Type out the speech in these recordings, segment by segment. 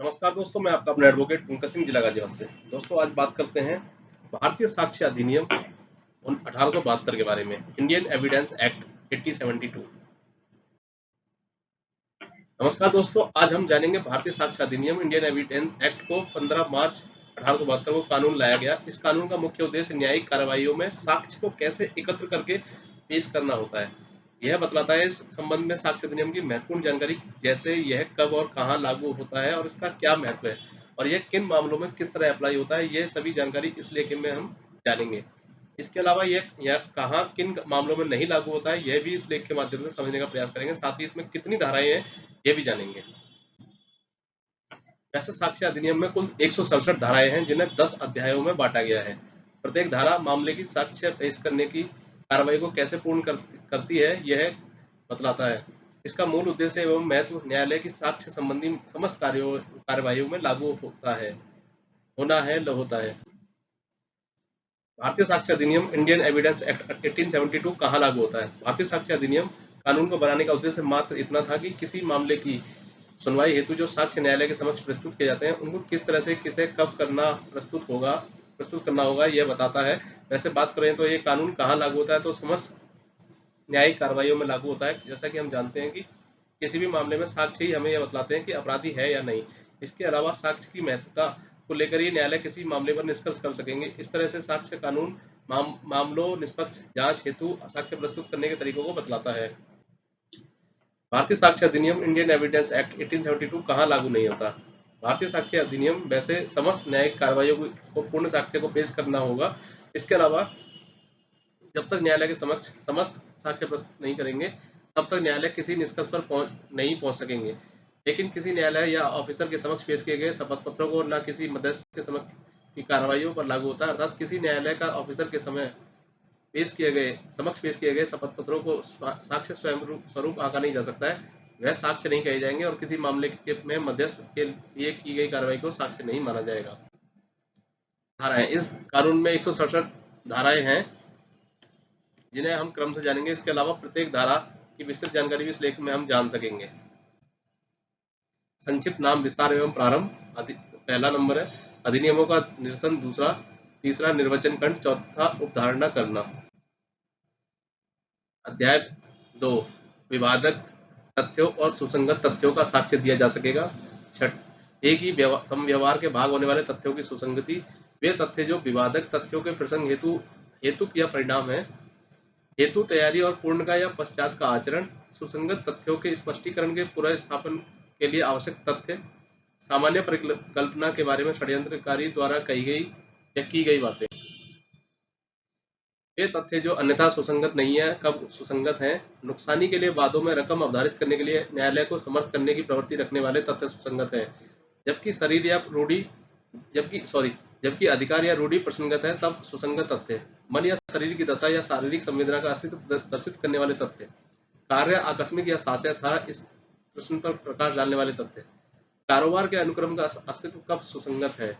नमस्कार दोस्तों, मैं आपका अपना एडवोकेट पंकज सिंह, जिला गाजियाबाद से। दोस्तों, आज बात करते हैं भारतीय साक्ष्य अधिनियम 1872 के बारे में, इंडियन एविडेंस एक्ट 1872। नमस्कार दोस्तों, आज हम जानेंगे भारतीय साक्ष्य अधिनियम इंडियन एविडेंस एक्ट को 15 मार्च 1872 को कानून लाया गया। इस कानून का मुख्य उद्देश्य न्यायिक कार्रवाइयों में साक्ष्य को कैसे एकत्र करके पेश करना होता है। यह बतलाता है इस संबंध में साक्ष्य अधिनियम की महत्वपूर्ण जानकारी, जैसे यह कब और कहाँ लागू होता है और इसका क्या महत्व है और यह किन मामलों में किस तरह अप्लाई होता है। यह सभी जानकारी इस लेख में हम जानेंगे। इसके अलावा यह कहाँ किन मामलों में नहीं लागू होता है, यह भी इस लेख के माध्यम से समझने का प्रयास करेंगे। साथ ही इसमें कितनी धाराएं हैं, यह भी जानेंगे। वैसे साक्ष्य अधिनियम में कुल 167 धाराएं हैं, जिन्हें 10 अध्यायों में बांटा गया है। प्रत्येक धारा मामले की साक्ष्य पेश करने की कार्रवाई को कैसे पूर्ण करती है, यह बतलाता है। इसका मूल उद्देश्य एवं महत्व न्यायालय की साक्ष्य संबंधी समस्त कार्यवाहियों में लागू होता है होता है। भारतीय साक्ष्य अधिनियम इंडियन एविडेंस एक्ट 1872 कहाँ लागू होता है। भारतीय साक्ष्य अधिनियम कानून को बनाने का उद्देश्य मात्र इतना था कि किसी मामले की सुनवाई हेतु जो साक्ष्य न्यायालय के समक्ष प्रस्तुत किए जाते हैं, उनको किस तरह से किसे कब प्रस्तुत करना होगा, यह बताता है। वैसे बात करें तो ये कानून कहाँ लागू होता है, तो समस्त न्यायिक कार्रवाइयों में लागू होता है। जैसा कि हम जानते हैं कि किसी भी मामले में साक्ष्य ही हमें यह बतलाते हैं कि अपराधी है या नहीं। इसके अलावा साक्ष्य की महत्वता को लेकर ये न्यायालय किसी मामले पर निष्कर्ष कर सकेंगे। इस तरह से साक्ष्य कानून मामलों निष्पक्ष जांच हेतु साक्ष्य प्रस्तुत करने के तरीकों को बतलाता है। भारतीय साक्ष्य अधिनियम इंडियन एविडेंस एक्ट 1872 कहाँ लागू नहीं होता। भारतीय साक्ष्य अधिनियम वैसे समस्त न्यायिक कार्रवाइयों को पूर्ण साक्ष्य को पेश करना होगा। इसके अलावा जब तक न्यायालय के समक्ष समस्त साक्ष्य प्रस्तुत नहीं करेंगे, तब तक न्यायालय किसी निष्कर्ष पर नहीं पहुंच सकेंगे। लेकिन किसी न्यायालय या ऑफिसर के समक्ष पेश किए गए शपथ पत्रों को न किसी मध्यस्थ के समक्ष की कार्रवाइयों पर लागू होता है। अर्थात किसी न्यायालय का ऑफिसर के समक्ष पेश किए गए शपथ पत्रों को साक्ष्य स्वरूप आंका नहीं जा सकता है। वह साक्ष्य नहीं कहे जाएंगे और किसी मामले में मध्यस्थ के लिए की गई कार्रवाई को साक्ष्य नहीं माना जाएगा। धाराएं, इस कानून में 167 धाराएं हैं, जिन्हें हम क्रम से जानेंगे। इसके अलावा प्रत्येक धारा की विस्तृत जानकारी भी इस लेख में हम जान सकेंगे। संक्षिप्त नाम, विस्तार एवं प्रारंभ पहला नंबर है। अधिनियमों का निरसन दूसरा। तीसरा निर्वचन खंड। चौथा उपधारणा करना। अध्याय 2 विवादक तथ्यों और सुसंगत तथ्यों का साक्ष्य दिया जा सकेगा। एक ही समव्यवहार के भाग होने वाले तथ्यों की सुसंगति, वे तथ्य जो विवादक तथ्यों के प्रसंग हेतु या परिणाम है, हेतु तैयारी और पूर्ण का या पश्चात का आचरण, सुसंगत तथ्यों के स्पष्टीकरण के पुनर्स्थापन के लिए आवश्यक तथ्य, सामान्य परिकल्पना के बारे में षड्यंत्रकारी द्वारा कही गई या की गई बातें। ये तथ्य जो अन्यथा सुसंगत नहीं है, कब सुसंगत हैं। नुकसानी के लिए वादों में रकम अवधारित करने के लिए न्यायालय को समर्थ करने की प्रवृत्ति रखने वाले तथ्य सुसंगत है। जबकि अधिकार या रूढ़ी प्रसंगत है, तब सुसंगत तथ्य। मन या शरीर की दशा या शारीरिक संवेदना का अस्तित्व दर्शित करने वाले तथ्य। कार्य आकस्मिक या शास्य था, इस प्रश्न पर प्रकाश डालने वाले तथ्य। कारोबार के अनुक्रम का अस्तित्व कब सुसंगत है।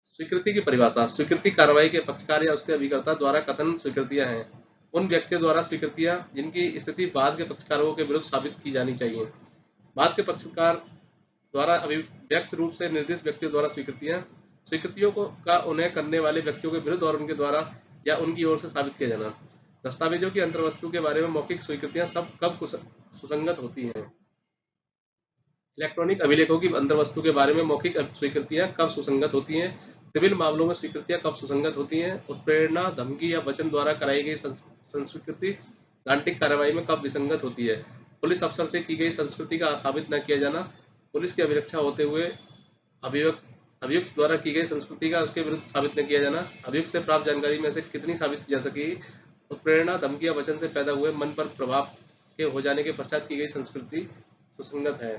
स्वीकृति की परिभाषा, स्वीकृति कार्रवाई के पक्षकार या उसके अभिकर्ता द्वारा कथन स्वीकृतियां हैं। उन व्यक्तियों द्वारा स्वीकृतियां जिनकी स्थिति बाद के पक्षकारों के विरुद्ध साबित की जानी चाहिए। बाद के पक्षकार द्वारा अभिव्यक्त रूप से निर्दिष्ट व्यक्तियों द्वारा स्वीकृतियों का उन्हें करने वाले व्यक्तियों के विरुद्ध और उनके द्वारा या उनकी ओर से साबित किया जाना। दस्तावेजों की अंतर्वस्तु के बारे में मौखिक स्वीकृतियां सब कब सुसंगत होती हैं। इलेक्ट्रॉनिक अभिलेखों की अंतर्वस्तु के बारे में मौखिक स्वीकृतियां कब सुसंगत होती हैं। सिविल मामलों में स्वीकृतियां कब सुसंगत होती हैं। उत्प्रेरणा, धमकी या वचन द्वारा कराई गई संस्वीकृति दांडिक कार्रवाई में कब विसंगत होती है। पुलिस अफसर से की गई संस्कृति का साबित न किया जाना, पुलिस की अभिरक्षा होते हुए अभियुक्त द्वारा की गई संस्कृति का उसके विरुद्ध साबित न किया जाना। अभियुक्त से प्राप्त जानकारी में से कितनी साबित की जा सकेगी। उत्प्रेरणा, धमकी या वचन से पैदा हुए मन पर प्रभाव के हो जाने के पश्चात की गई संस्कृति सुसंगत है।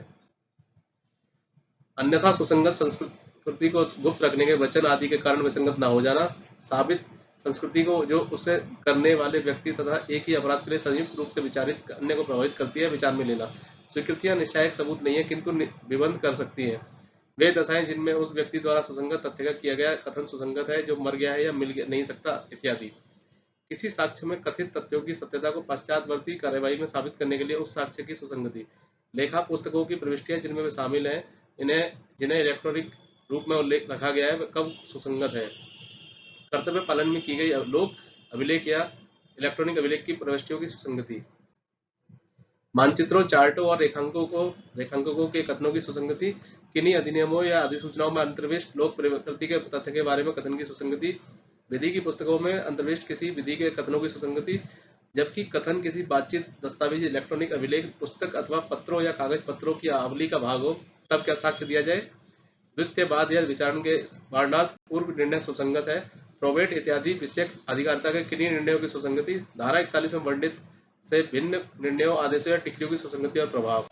अन्यथा सुसंगत संस्कृति को गुप्त रखने के वचन आदि के कारण विसंगत न हो जाना। साबित संस्कृति को जो उससे करने वाले व्यक्ति तथा एक ही अपराध के लिए संयुक्त रूप से विचारित अन्य को प्रभावित करती है, विचार में लेना। स्वीकृतियां निश्चायक सबूत नहीं है, किंतु विबंध कर सकती है। वे दशाएं जिनमें उस व्यक्ति द्वारा सुसंगत तथ्य का किया गया कथन सुसंगत है, जो मर गया है या मिल नहीं सकता इत्यादि। किसी साक्ष्य में कथित तथ्यों की सत्यता को पश्चातवर्ती कार्यवाही में साबित करने के लिए उस साक्ष्य की सुसंगति। लेखा पुस्तकों की प्रविष्टियां जिनमें वे शामिल हैं, इन्हें जिन्हें इलेक्ट्रॉनिक रूप में उल्लेख रखा गया है, वे कब सुसंगत है। कर्तव्य पालन में की गई लोक अभिलेख या इलेक्ट्रॉनिक अभिलेख की प्रविष्टियों की सुसंगति। मानचित्रों, चार्टों और रेखांकनों के कथनों की सुसंगति। किन्हीं अधिनियमों या अधिसूचनाओं में अंतर्विष्ट लोक प्रकृति के तथ्य के बारे में कथन की सुसंगति। विधि की पुस्तकों में अंतर्विष्ट किसी विधि के कथनों की सुसंगति, जबकि कथन किसी बातचीत, दस्तावेज, इलेक्ट्रॉनिक अभिलेख, पुस्तक अथवा पत्रों या कागज पत्रों की आवली का भाग हो, तब क्या साक्ष्य दिया जाए। द्वितीय बाद या विचारण के वारणार्थ पूर्व निर्णय सुसंगत है। प्रोबेट इत्यादि विषयक अधिकारिता के किन्हीं निर्णयों की सुसंगति। धारा 41 में वर्णित से भिन्न निर्णयों, आदेशों या टिप्पणियों की सुसंगति और प्रभाव।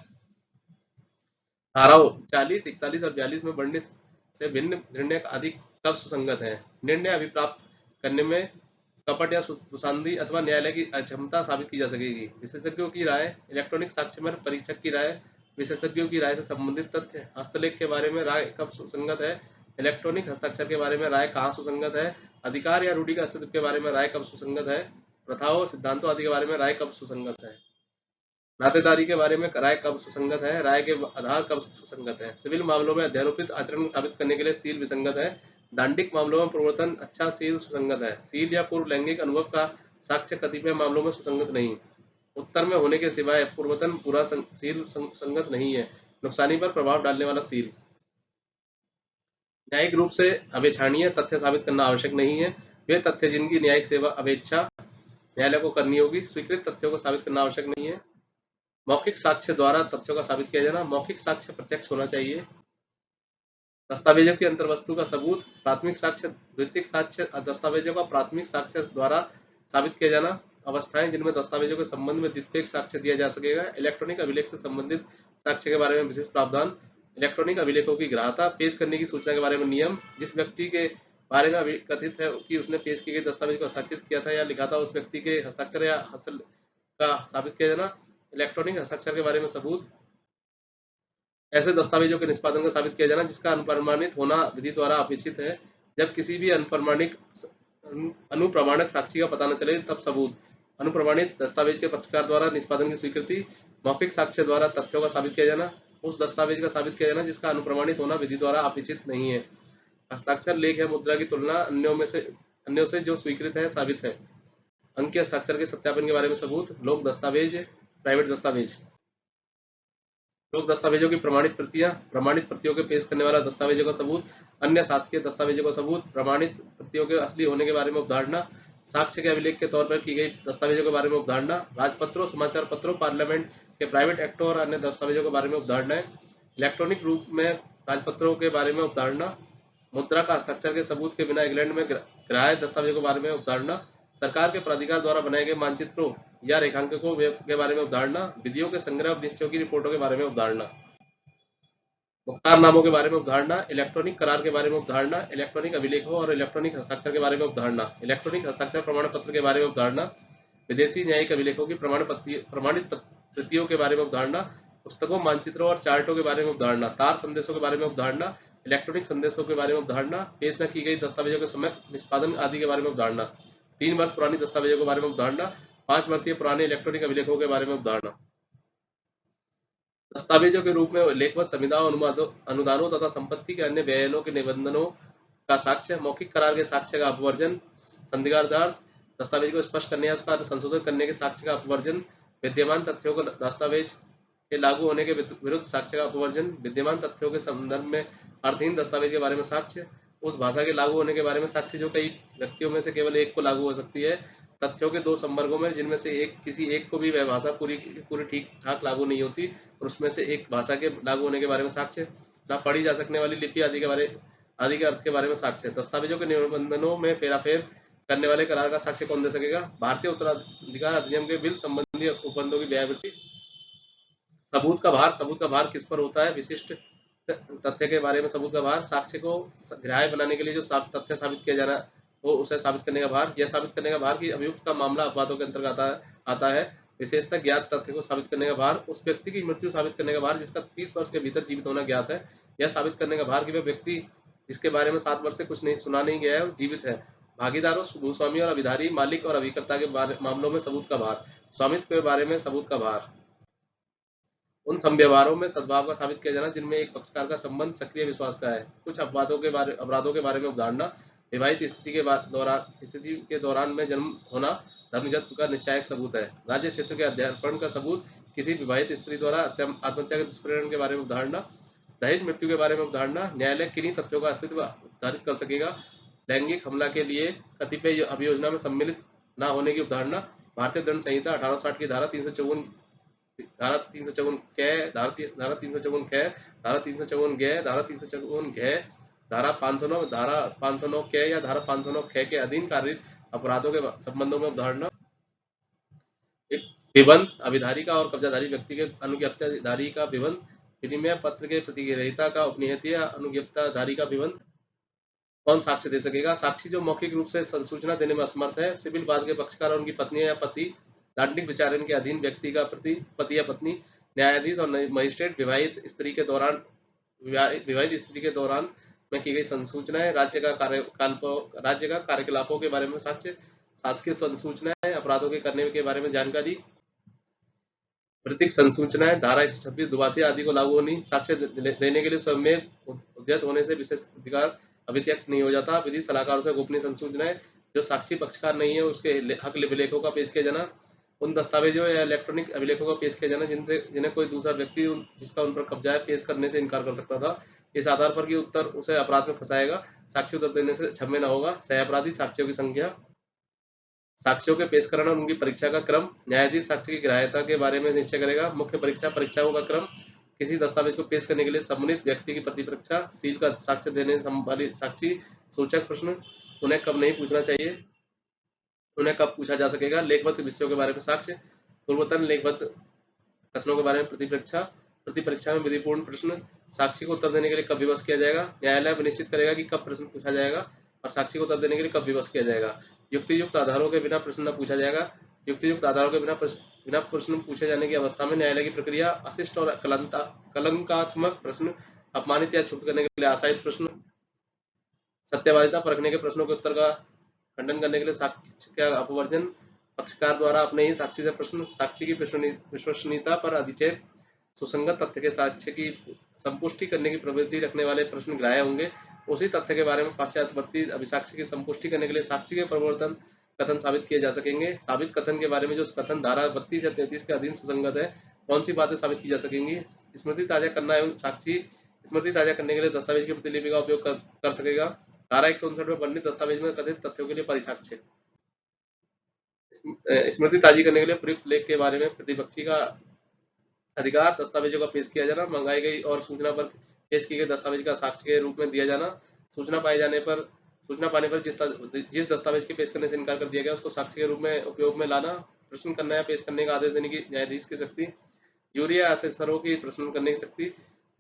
धाराओं 40, 41 और 42 में वर्णित से भिन्न निर्णय आदि कब सुसंगत है। निर्णय अभिप्राप्त करने में कपट या दुशांदी अथवा न्यायालय की अक्षमता साबित की जा सकेगी। विशेषज्ञों की राय, इलेक्ट्रॉनिक साक्ष्य में परीक्षक की राय, विशेषज्ञों की राय से संबंधित तथ्य, हस्तलेख के बारे में राय कब सुसंगत है, इलेक्ट्रॉनिक हस्ताक्षर के बारे में राय कहाँ सुसंगत है, अधिकार या रूढ़ि का अस्तित्व के बारे में राय कब सुसंगत है, प्रथाओं, सिद्धांतों आदि के बारे में राय कब सुसंगत है, नातेदारी के बारे में राय कब सुसंगत है, राय के आधार कब सुसंगत है, सिविल मामलों में अध्यारोपित आचरण साबित करने के लिए सील विसंगत है, दांडिक मामलों में प्रवर्तन अच्छा सील सुसंगत है, सील या पूर्व लैंगिक अनुभव का साक्ष्य कतिपय मामलों में सुसंगत नहीं, उत्तर में होने के सिवाय पूर्वतन पूरा सील संगत नहीं है, नुकसानी पर प्रभाव डालने वाला सील। न्यायिक रूप से अवेक्षणीय तथ्य साबित करना आवश्यक नहीं है। वे तथ्य जिनकी न्यायिक सेवा अपेक्षा न्यायालय को करनी होगी। स्वीकृत तथ्यों को साबित करना आवश्यक नहीं है। मौखिक साक्ष्य द्वारा तथ्यों का साबित किया जाना। मौखिक साक्ष्य प्रत्यक्ष होना चाहिए। दस्तावेजों की अंतर्वस्तु का सबूत। प्राथमिक साक्ष्य, द्वितीयक साक्ष्य दस्तावेजों का प्राथमिक साक्ष्य द्वारा साबित किया जाना। अवस्थाएं जिनमें दस्तावेजों के संबंध में द्वितीयक साक्ष्य दिया जा सकेगा। इलेक्ट्रॉनिक अभिलेख से संबंधित साक्ष्य के बारे में विशेष प्रावधान। इलेक्ट्रॉनिक अभिलेखों की ग्राह्यता। पेश करने की सूचना के बारे में नियम। जिस व्यक्ति के बारे में कथित है कि उसने पेश किए गए दस्तावेज को हस्ताक्षरित किया था या लिखा था, उस व्यक्ति के हस्ताक्षर या हस्ताक्षर का साबित किया जाना। इलेक्ट्रॉनिक हस्ताक्षर के बारे में सबूत। ऐसे दस्तावेजों के निष्पादन का साबित किया जाना जिसका अनुप्रमाणित होना विधि द्वारा अपेक्षित है। जब किसी भी अनुप्रमाणक साक्षी का पता न चले तब सबूत। अनुप्रमाणित दस्तावेज के पक्षकार द्वारा निष्पादन की स्वीकृति। मौखिक साक्ष्य द्वारा तथ्यों का साबित किया जाना। उस दस्तावेज का साबित किया जाना जिसका अनुप्रमाणित होना विधि द्वारा अपेक्षित नहीं है। हस्ताक्षर, लेख या मुद्रा की तुलना अन्यों से जो स्वीकृत है, साबित है। अंक के हस्ताक्षर के सत्यापन के बारे में सबूत। लोक दस्तावेज, प्राइवेट दस्तावेज। लोक दस्तावेजों की प्रमाणित प्रतियां। प्रमाणित प्रतियों के पेश करने वाला दस्तावेजों का सबूत। अन्य शासकीय दस्तावेजों का सबूत। प्रमाणित प्रतियों के असली होने के बारे में अवधारणा। साक्ष्य के अभिलेख के तौर पर की गई दस्तावेजों के बारे में अवधारणा। राजपत्रों, समाचार पत्रों, पार्लियामेंट के प्राइवेट एक्टों और अन्य दस्तावेजों के बारे में अवधारणाएं। इलेक्ट्रॉनिक रूप में राजपत्रों के बारे में अवधारणा। मुद्रा का हस्ताक्षर के सबूत के बिना इंग्लैंड में ग्राह्य दस्तावेजों के बारे में अवधारणा। सरकार के प्राधिकार द्वारा बनाए गए मानचित्रों या रेखांकनों के बारे में अवधारणा। विधियों के संग्रह, निश्चयों की रिपोर्टों के बारे में अवधारणा। मुख्तारनामों के बारे में अवधारणा। इलेक्ट्रॉनिक करार के बारे में अवधारणा। इलेक्ट्रॉनिक अभिलेखों और इलेक्ट्रॉनिक हस्ताक्षर के बारे में अवधारणा। इलेक्ट्रॉनिक हस्ताक्षर प्रमाण पत्र के बारे में अवधारणा। विदेशी न्यायिक अभिलेखों की प्रमाणित प्रतियों के बारे में अवधारणा। पुस्तकों, मानचित्रों और चार्टों के बारे में अवधारणा। तार संदेशों के बारे में अवधारणा। इलेक्ट्रॉनिक संदेशों के बारे में अवधारणा। पेश न की गई दस्तावेजों के समय निष्पादन आदि के बारे में अवधारणा। 3 वर्ष पुरानी दस्तावेजों के बारे में अवधारणा। 5 वर्षीय पुराने इलेक्ट्रॉनिक अभिलेखों के बारे में अवधारणा। दस्तावेजों के रूप में लेखवत संविदाओं, अनुदानों तथा संपत्ति के अन्य व्ययनों के निबंधनों का साक्ष्य। मौखिक करार के साक्ष्य का अपवर्जन। संदिग्धार्थ दस्तावेज को स्पष्ट करने या उसका संशोधन करने के साक्ष्य का अपवर्जन। विद्यमान तथ्यों को दस्तावेज के लागू होने के विरुद्ध साक्ष्य का अपवर्जन। विद्यमान तथ्यों के संदर्भ में अर्थहीन दस्तावेज के बारे में साक्ष्य। उस भाषा के लागू होने के बारे में साक्ष्य जो कई व्यक्तियों में से केवल एक को लागू हो सकती है। तथ्यों के 2 संवर्गों में जिनमें से किसी एक को भी वह भाषा पूरी ठीक ठाक लागू नहीं होती और उसमें से एक भाषा के लागू होने के बारे में साक्ष्य। ना पढ़ी जा सकने वाली लिपि आदि के अर्थ के बारे में साक्ष्य। दस्तावेजों के निबंधनों में फेराफेर करने वाले करार का साक्ष्य कौन दे सकेगा। भारतीय उत्तराधिकार अधिनियम के बिल संबंधी उपबंधों की व्यावृत्ति। सबूत का भार किस पर होता है। विशिष्ट तथ्य के बारे में सबूत का भार। साक्ष्य को ग्राह्य बनाने के लिए जो तथ्य साबित किया जाना हो उसे साबित करने का भार। यह साबित करने का भार कि अभियुक्त का मामला अपवादों के अंतर्गत आता है। विशेषतः ज्ञात तथ्य को साबित करने का भार। उस व्यक्ति की मृत्यु साबित करने का भार जिसका 30 वर्ष के भीतर जीवित होना ज्ञात है। यह साबित करने का भार कि वह व्यक्ति जिसके बारे में 7 वर्ष से कुछ नहीं सुना नहीं गया है जीवित है। भागीदारों, भूस्वामी और अभिधारी, मालिक और अभिकर्ता के मामलों में सबूत का भार। स्वामित्व के बारे में सबूत का भार। उन संव्यवहारों में सद्भाव का साबित किया जाना जिनमें एक पक्षकार का संबंध सक्रिय विश्वास का है। कुछ अपराधों के बारे में उदाहरण: विवाहित स्थिति के दौरान में जन्म होना धर्मजत्व का निश्चायक सबूत है। राज्य क्षेत्र के अध्यापन का सबूत किसी विवाहित स्त्री द्वारा आत्महत्या के दुष्प्रेरण के बारे में उदाहरण। दहेज मृत्यु के बारे में उदाहरण। न्यायालय किन्हीं तथ्यों का अस्तित्व निर्धारित कर सकेगा। लैंगिक हमला के लिए कतिपय अभियोजना में सम्मिलित न होने की उदाहरण। भारतीय दंड संहिता 1860 की धारा 354 धारा 354 कै धारा 354 कै धारा 354 ग धारा 354 घ धारा 509 कै या धारा 509 ख के अधीन कार्यरत अपराधों के संबंधों में उदाहरण। एक विबंध अभिधारी का और कब्जाधारी व्यक्ति के अनुज्ञप्तिधारी का विबंध। विनिमय पत्र के प्रतिग्रहीता का उपनियति या अनुज्ञप्तिधारी का विबंध। कौन साक्ष्य दे सकेगा? साक्षी जो मौखिक रूप से सूचना देने में असमर्थ है। सिविल वाद के पक्षकार और उनकी पत्नी या पति। दंडिक विचारण के अधीन व्यक्ति का पति या पत्नी। न्यायाधीश और मजिस्ट्रेट। विवाहित स्थिति के दौरान में की गई संसूचनाएं। राज्य का कार्यकलापों के बारे में साक्ष्य। शासकीय संसूचनाएं। अपराधों के करने के बारे में जानकारी। प्रतीक संसूचनाएं। धारा 126 दुभाषी आदि को लागू होनी। साक्ष्य देने के लिए स्वयं में उद्यत होने से विशेष अधिकार अभित्यक्त नहीं हो जाता। विधि सलाहकारों से गोपनीय संसूचनाएं। जो साक्षी पक्षकार नहीं है उसके हक अभिलेखों का पेश किया जाना। उन दस्तावेजों या इलेक्ट्रॉनिक अभिलेखों का पेश किया जाना जिन्हें कोई दूसरा व्यक्ति जिसका उन पर कब्जा है पेश करने से इनकार कर सकता था, इस आधार पर कि उत्तर उसे अपराध में फंसाएगा। साक्षी उत्तर देने से क्षम्य न होगा। सहअपराधी। साक्ष्यों की संख्या। साक्ष्यों के पेश करना और उनकी परीक्षा का क्रम। न्यायाधीश साक्ष्य की ग्राह्यता के बारे में निश्चय करेगा। मुख्य परीक्षाओं का क्रम। किसी दस्तावेज को पेश करने के लिए सम्मानित व्यक्ति की प्रतिपरीक्षा। सील का साक्ष्य देने वाली साक्षी। सूचक प्रश्न। उन्हें कब नहीं पूछना चाहिए, उन्हें कब पूछा जा सकेगा। लेखबद्ध विषयों के बारे में साक्ष्य। पूर्वतन लेखबद्ध कथनों के बारे में प्रतिपरीक्षा। प्रतिपरीक्षा में विधिपूर्ण प्रश्न। साक्षी को उत्तर देने के लिए कब विवश किया जाएगा। न्यायालय निश्चित करेगा कि कब प्रश्न पूछा जाएगा और साक्षी को उत्तर देने के लिए कब विवश किया जाएगा। युक्तियुक्त आधारों के बिना प्रश्न न पूछा जाएगा। युक्तियुक्त आधारों के बिना प्रश्न पूछे जाने की अवस्था में न्यायालय की प्रक्रिया। अशिष्ट और कलंकात्मक प्रश्न। अपमानित या क्षुब्ध करने के लिए आशायित प्रश्न। सत्यवादिता परखने के प्रश्नों के उत्तर का खंडन करने के लिए साक्ष्य का अपवर्जन। पक्षकार द्वारा अपने ही साक्षी से प्रश्न। साक्षी की विश्वसनीयता पर अधिक्षेप। सुसंगत तथ्य के साक्ष्य की संपुष्टि करने की प्रवृत्ति रखने वाले प्रश्न ग्राह्य होंगे। उसी तथ्य के बारे में पाश्चात्यवर्ती अभिसाक्ष्य की संपुष्टि करने के लिए साक्षी के प्रवर्तन कथन साबित किए जा सकेंगे। साबित कथन के बारे में जो कथन धारा 32 या 33 के अधीन सुसंगत है, कौन सी बातें साबित की जा सकेंगी। स्मृति ताजा करना एवं साक्षी स्मृति ताजा करने के लिए दस्तावेज की प्रतिलिपि का उपयोग कर सकेगा। धारा 159 में वर्णित दस्तावेज में कथित तथ्यों के लिए परिसाक्ष्य। स्मृति ताजी करने के लिए प्रयुक्त लेख के बारे में प्रतिपक्षी का अधिकार। दस्तावेजों का पेश किया जाना। मंगाई गई और सूचना पर पेश किए गए दस्तावेज का साक्ष्य के रूप में दिया जाना। सूचना पाने पर जिस दस्तावेज के पेश करने से इनकार कर दिया गया उसको साक्ष्य के रूप में उपयोग में लाना। प्रश्न करना या पेश करने का आदेश देने की न्यायाधीश की शक्ति। जूरी या असेसरों की प्रश्न करने की शक्ति।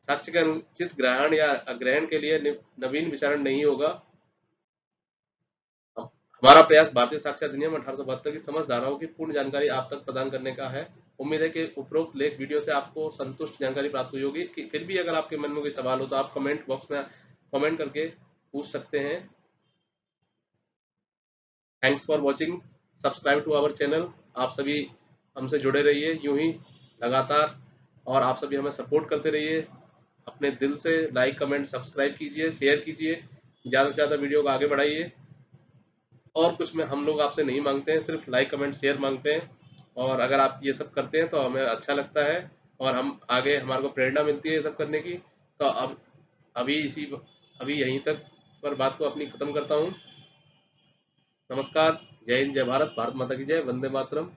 साक्ष्य के अनुचित ग्रहण या अग्रहण के लिए नवीन विचारण नहीं होगा। हमारा प्रयास भारतीय साक्ष्य अधिनियम 1872 की समस्त धाराओं की पूर्ण जानकारी आप तक प्रदान करने का है। उम्मीद है कि उपरोक्त लेख वीडियो से आपको संतुष्ट जानकारी प्राप्त हुई होगी। फिर भी अगर आपके मन में कोई सवाल हो तो आप कमेंट बॉक्स में कमेंट करके पूछ सकते हैं। Thanks for watching. Subscribe to our channel. आप सभी हमसे जुड़े रहिए यूं ही लगातार, और आप सभी हमें सपोर्ट करते रहिए। अपने दिल से लाइक कमेंट सब्सक्राइब कीजिए, शेयर कीजिए, ज़्यादा से ज़्यादा वीडियो को आगे बढ़ाइए। और कुछ में हम लोग आपसे नहीं मांगते हैं, सिर्फ लाइक कमेंट शेयर मांगते हैं। और अगर आप ये सब करते हैं तो हमें अच्छा लगता है और हम आगे हमारे को प्रेरणा मिलती है ये सब करने की। तो अब अभी यहीं तक पर बात को अपनी खत्म करता हूँ। नमस्कार। जय हिंद, जय भारत, भारत माता की जय, वंदे मातरम।